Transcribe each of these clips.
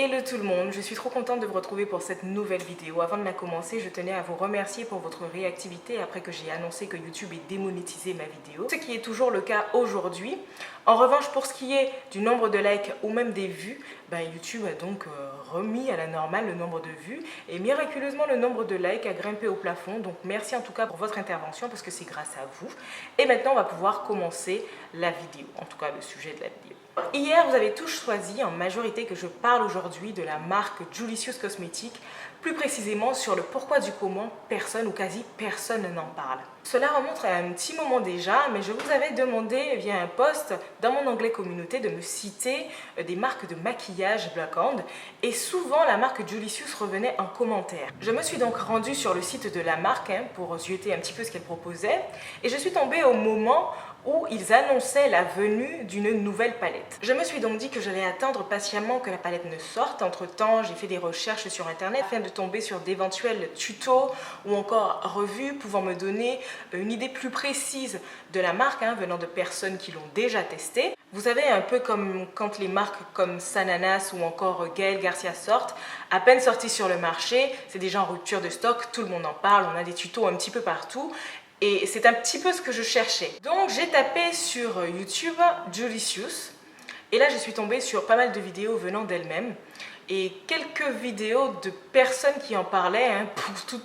Hello tout le monde, je suis trop contente de vous retrouver pour cette nouvelle vidéo. Avant de la commencer, je tenais à vous remercier pour votre réactivité après que j'ai annoncé que YouTube ait démonétisé ma vidéo, ce qui est toujours le cas aujourd'hui. En revanche, pour ce qui est du nombre de likes ou même des vues, YouTube a donc remis à la normale le nombre de vues et miraculeusement le nombre de likes a grimpé au plafond. Donc merci en tout cas pour votre intervention parce que c'est grâce à vous. Et maintenant on va pouvoir commencer la vidéo, en tout cas le sujet de la vidéo. Hier, vous avez tous choisi en majorité que je parle aujourd'hui de la marque Julicious Cosmetics, plus précisément sur le pourquoi du comment personne ou quasi personne n'en parle. Cela remonte à un petit moment déjà, mais je vous avais demandé via un post dans mon onglet communauté de me citer des marques de maquillage Black-Hand et souvent la marque Julicious revenait en commentaire. Je me suis donc rendue sur le site de la marque pour zioter un petit peu ce qu'elle proposait et je suis tombée au moment où ils annonçaient la venue d'une nouvelle palette. Je me suis donc dit que j'allais attendre patiemment que la palette ne sorte. Entre temps, j'ai fait des recherches sur internet afin de tomber sur d'éventuels tutos ou encore revues pouvant me donner une idée plus précise de la marque venant de personnes qui l'ont déjà testée. Vous savez, un peu comme quand les marques comme Sananas ou encore Gaël Garcia sortent, à peine sorties sur le marché, c'est déjà en rupture de stock, tout le monde en parle, on a des tutos un petit peu partout. Et c'est un petit peu ce que je cherchais. Donc j'ai tapé sur YouTube Julicious et là je suis tombée sur pas mal de vidéos venant d'elle-même et quelques vidéos de personnes qui en parlaient.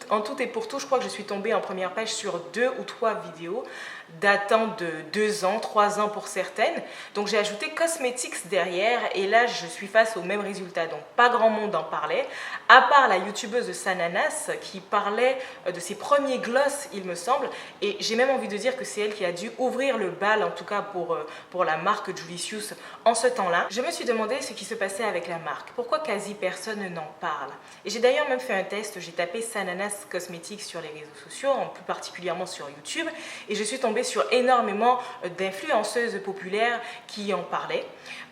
En tout et pour tout, je crois que je suis tombée en première page sur 2 ou 3 vidéos datant de 2 ans, 3 ans pour certaines. Donc j'ai ajouté Cosmetics derrière et là je suis face au même résultat. Donc pas grand monde en parlait, à part la youtubeuse Sananas qui parlait de ses premiers gloss il me semble. Et j'ai même envie de dire que c'est elle qui a dû ouvrir le bal en tout cas pour la marque Julicious en ce temps-là. Je me suis demandé ce qui se passait avec la marque. Pourquoi quasi personne n'en parle? Et j'ai d'ailleurs même fait un test, j'ai tapé Sananas Cosmetics sur les réseaux sociaux, plus particulièrement sur YouTube, et je suis tombée sur énormément d'influenceuses populaires qui en parlaient,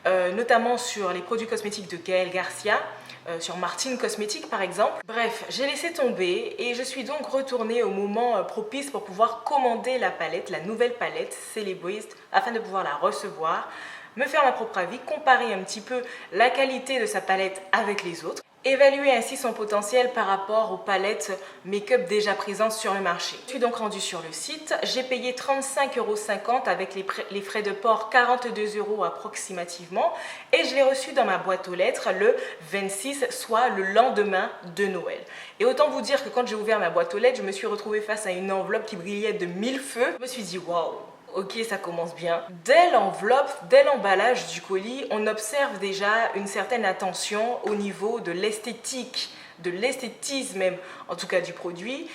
notamment sur les produits cosmétiques de Gaël Garcia, sur Martine Cosmetics par exemple. Bref, j'ai laissé tomber et je suis donc retournée au moment propice pour pouvoir commander la palette, la nouvelle palette Celebrist, afin de pouvoir la recevoir, me faire ma propre avis, comparer un petit peu la qualité de sa palette avec les autres, évaluer ainsi son potentiel par rapport aux palettes make-up déjà présentes sur le marché. Je suis donc rendue sur le site, j'ai payé 35,50 € avec les frais de port 42 € approximativement et je l'ai reçu dans ma boîte aux lettres le 26, soit le lendemain de Noël. Et autant vous dire que quand j'ai ouvert ma boîte aux lettres, je me suis retrouvée face à une enveloppe qui brillait de 1000 feux. Je me suis dit waouh! Ok, ça commence bien. Dès l'enveloppe, dès l'emballage du colis, on observe déjà une certaine attention au niveau de l'esthétique, de l'esthétisme même, en tout cas du produit.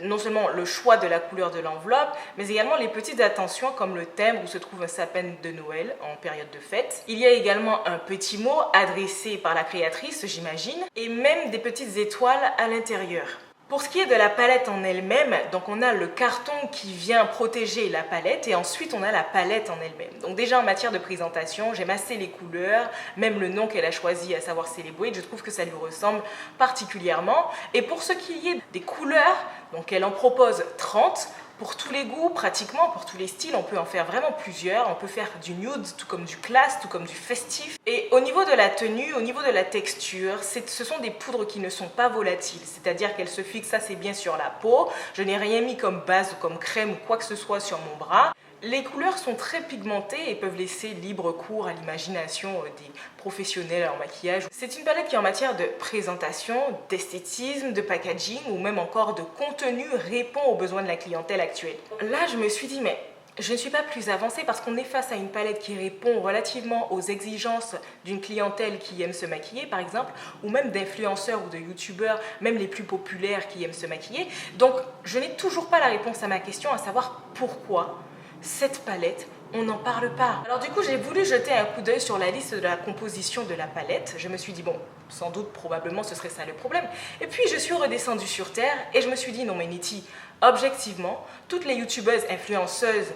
Non seulement le choix de la couleur de l'enveloppe, mais également les petites attentions comme le timbre où se trouve un sapin de Noël en période de fête. Il y a également un petit mot adressé par la créatrice, j'imagine, et même des petites étoiles à l'intérieur. Pour ce qui est de la palette en elle-même, donc on a le carton qui vient protéger la palette et ensuite on a la palette en elle-même. Donc déjà en matière de présentation, j'aime assez les couleurs, même le nom qu'elle a choisi, à savoir Celebrate, je trouve que ça lui ressemble particulièrement. Et pour ce qui est des couleurs, donc elle en propose 30. Pour tous les goûts, pratiquement, pour tous les styles, on peut en faire vraiment plusieurs. On peut faire du nude, tout comme du classe, tout comme du festif. Et au niveau de la tenue, au niveau de la texture, ce sont des poudres qui ne sont pas volatiles. C'est-à-dire qu'elles se fixent assez bien sur la peau. Je n'ai rien mis comme base ou comme crème ou quoi que ce soit sur mon bras. Les couleurs sont très pigmentées et peuvent laisser libre cours à l'imagination des professionnels en maquillage. C'est une palette qui en matière de présentation, d'esthétisme, de packaging ou même encore de contenu répond aux besoins de la clientèle actuelle. Là, je me suis dit, mais je ne suis pas plus avancée parce qu'on est face à une palette qui répond relativement aux exigences d'une clientèle qui aime se maquiller par exemple, ou même d'influenceurs ou de youtubeurs, même les plus populaires qui aiment se maquiller. Donc, je n'ai toujours pas la réponse à ma question, à savoir pourquoi cette palette, on n'en parle pas. Alors du coup, j'ai voulu jeter un coup d'œil sur la liste de la composition de la palette. Je me suis dit, bon, sans doute, probablement, ce serait ça le problème. Et puis, je suis redescendue sur Terre et je me suis dit, non mais Niti, objectivement, toutes les youtubeuses, influenceuses,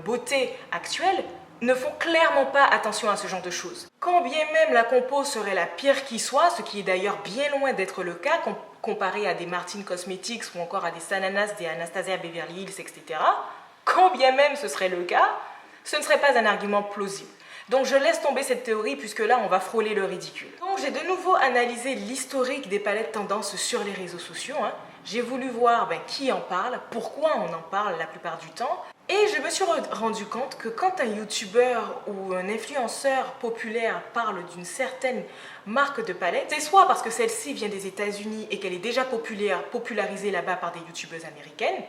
beauté actuelles ne font clairement pas attention à ce genre de choses. Quand bien même la compo serait la pire qui soit, ce qui est d'ailleurs bien loin d'être le cas, comparé à des Martine Cosmetics ou encore à des Sananas, des Anastasia Beverly Hills, etc., quand bien même ce serait le cas, ce ne serait pas un argument plausible. Donc je laisse tomber cette théorie puisque là on va frôler le ridicule. Donc j'ai de nouveau analysé l'historique des palettes tendances sur les réseaux sociaux. J'ai voulu voir qui en parle, pourquoi on en parle la plupart du temps. Et je me suis rendu compte que quand un youtubeur ou un influenceur populaire parle d'une certaine marque de palette, c'est soit parce que celle-ci vient des États-Unis et qu'elle est déjà popularisée là-bas par des youtubeuses américaines,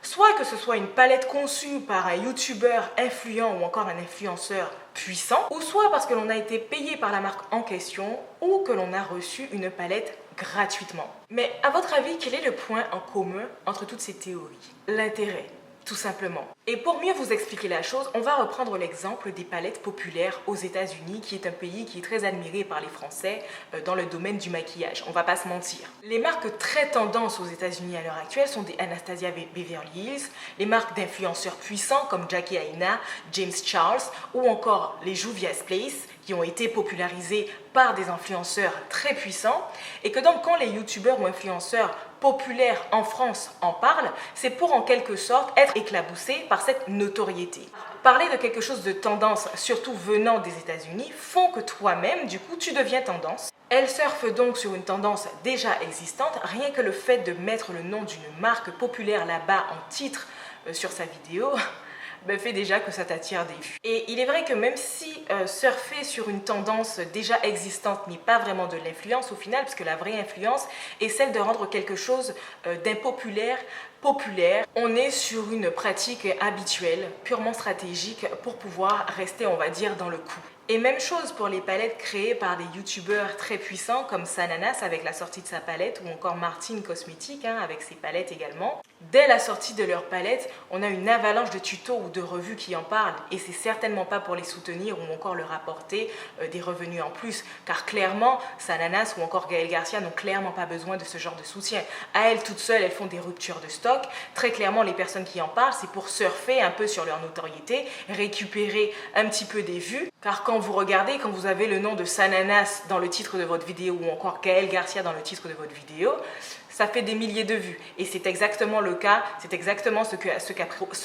soit que ce soit une palette conçue par un youtubeur influent ou encore un influenceur puissant, ou soit parce que l'on a été payé par la marque en question ou que l'on a reçu une palette gratuitement. Mais à votre avis, quel est le point en commun entre toutes ces théories? L'intérêt. Tout simplement. Et pour mieux vous expliquer la chose, on va reprendre l'exemple des palettes populaires aux États-Unis, qui est un pays qui est très admiré par les Français dans le domaine du maquillage. On va pas se mentir. Les marques très tendances aux États-Unis à l'heure actuelle sont des Anastasia Beverly Hills, les marques d'influenceurs puissants comme Jackie Aina, James Charles ou encore les Juvia's Place, qui ont été popularisés par des influenceurs très puissants, et que donc quand les youtubeurs ou influenceurs populaires en France en parlent, c'est pour en quelque sorte être éclaboussés par cette notoriété. Parler de quelque chose de tendance, surtout venant des États-Unis, font que toi-même, du coup, tu deviens tendance. Elle surfe donc sur une tendance déjà existante, rien que le fait de mettre le nom d'une marque populaire là-bas en titre sur sa vidéo, fait déjà que ça t'attire des vues. Et il est vrai que même si surfer sur une tendance déjà existante n'est pas vraiment de l'influence au final, parce que la vraie influence est celle de rendre quelque chose d'impopulaire populaire, on est sur une pratique habituelle, purement stratégique pour pouvoir rester, on va dire, dans le coup. Et même chose pour les palettes créées par des youtubeurs très puissants comme Sananas avec la sortie de sa palette ou encore Martine Cosmétique avec ses palettes également. Dès la sortie de leur palette, on a une avalanche de tutos ou de revues qui en parlent et c'est certainement pas pour les soutenir ou encore leur apporter des revenus en plus car clairement Sananas ou encore Gaëlle Garcia n'ont clairement pas besoin de ce genre de soutien. À elles toutes seules, elles font des ruptures de stock. Très clairement, les personnes qui en parlent, c'est pour surfer un peu sur leur notoriété, récupérer un petit peu des vues. Car quand vous regardez, quand vous avez le nom de Sananas dans le titre de votre vidéo ou encore Gaëlle Garcia dans le titre de votre vidéo, ça fait des milliers de vues. Et c'est exactement le cas, c'est exactement ce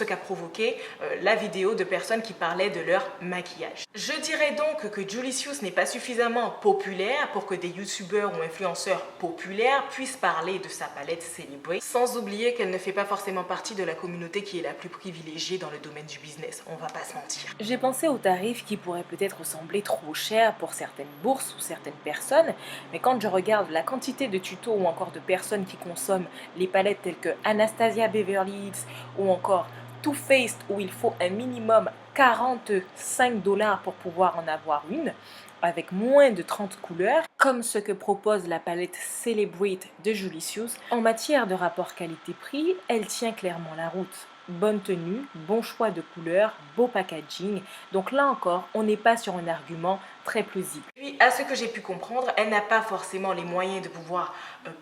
qu'a provoqué la vidéo de personnes qui parlaient de leur maquillage. Je dirais donc que Julicious n'est pas suffisamment populaire pour que des youtubeurs ou influenceurs populaires puissent parler de sa palette Celebrate, sans oublier qu'elle ne fait pas forcément partie de la communauté qui est la plus privilégiée dans le domaine du business, on va pas se mentir. J'ai pensé aux tarifs qui pourraient peut-être sembler trop chers pour certaines bourses ou certaines personnes, mais quand je regarde la quantité de tutos ou encore de personnes qui consomment les palettes telles que Anastasia Beverly Hills ou encore Too Faced où il faut un minimum 45 $ pour pouvoir en avoir une, avec moins de 30 couleurs, comme ce que propose la palette Celebrate de Julicious. En matière de rapport qualité-prix, elle tient clairement la route. Bonne tenue, bon choix de couleurs, beau packaging. Donc là encore, on n'est pas sur un argument très plausible. Puis, à ce que j'ai pu comprendre, elle n'a pas forcément les moyens de pouvoir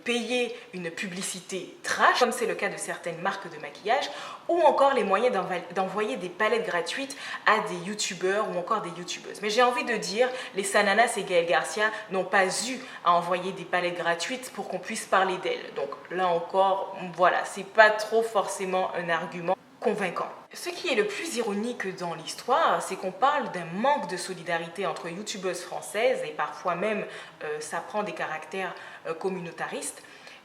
payer une publicité trash, comme c'est le cas de certaines marques de maquillage, ou encore les moyens d'envoyer des palettes gratuites à des youtubeurs ou encore des youtubeuses. Mais j'ai envie de dire, les Sananas et Gaëlle Garcia n'ont pas eu à envoyer des palettes gratuites pour qu'on puisse parler d'elles. Donc là encore, voilà, c'est pas trop forcément un argument convaincant. Ce qui est le plus ironique dans l'histoire, c'est qu'on parle d'un manque de solidarité entre youtubeuses françaises et parfois même ça prend des caractères communautaristes.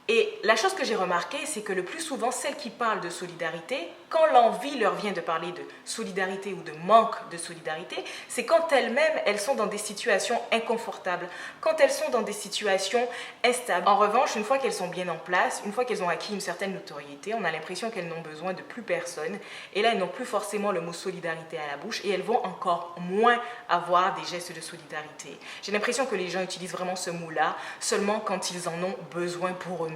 Et la chose que j'ai remarqué, c'est que le plus souvent, celles qui parlent de solidarité, quand l'envie leur vient de parler de solidarité ou de manque de solidarité, c'est quand elles-mêmes, elles sont dans des situations inconfortables, quand elles sont dans des situations instables. En revanche, une fois qu'elles sont bien en place, une fois qu'elles ont acquis une certaine notoriété, on a l'impression qu'elles n'ont besoin de plus personne. Et là, elles n'ont plus forcément le mot solidarité à la bouche et elles vont encore moins avoir des gestes de solidarité. J'ai l'impression que les gens utilisent vraiment ce mot-là seulement quand ils en ont besoin pour eux-mêmes.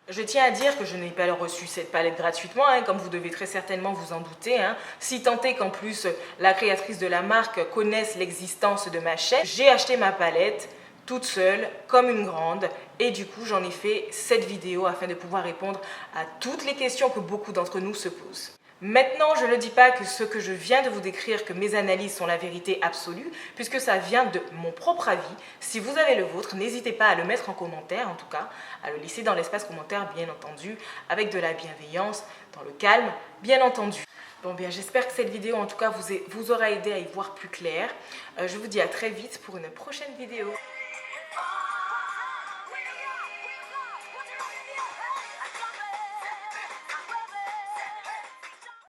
Je tiens à dire que je n'ai pas reçu cette palette gratuitement, comme vous devez très certainement vous en douter. Si tant est qu'en plus la créatrice de la marque connaisse l'existence de ma chaîne, j'ai acheté ma palette toute seule, comme une grande, et du coup j'en ai fait cette vidéo afin de pouvoir répondre à toutes les questions que beaucoup d'entre nous se posent. Maintenant, je ne dis pas que ce que je viens de vous décrire, que mes analyses sont la vérité absolue, puisque ça vient de mon propre avis. Si vous avez le vôtre, n'hésitez pas à le mettre en commentaire, en tout cas, à le laisser dans l'espace commentaire, bien entendu, avec de la bienveillance, dans le calme, bien entendu. Bon bien, j'espère que cette vidéo en tout cas vous aura aidé à y voir plus clair. Je vous dis à très vite pour une prochaine vidéo.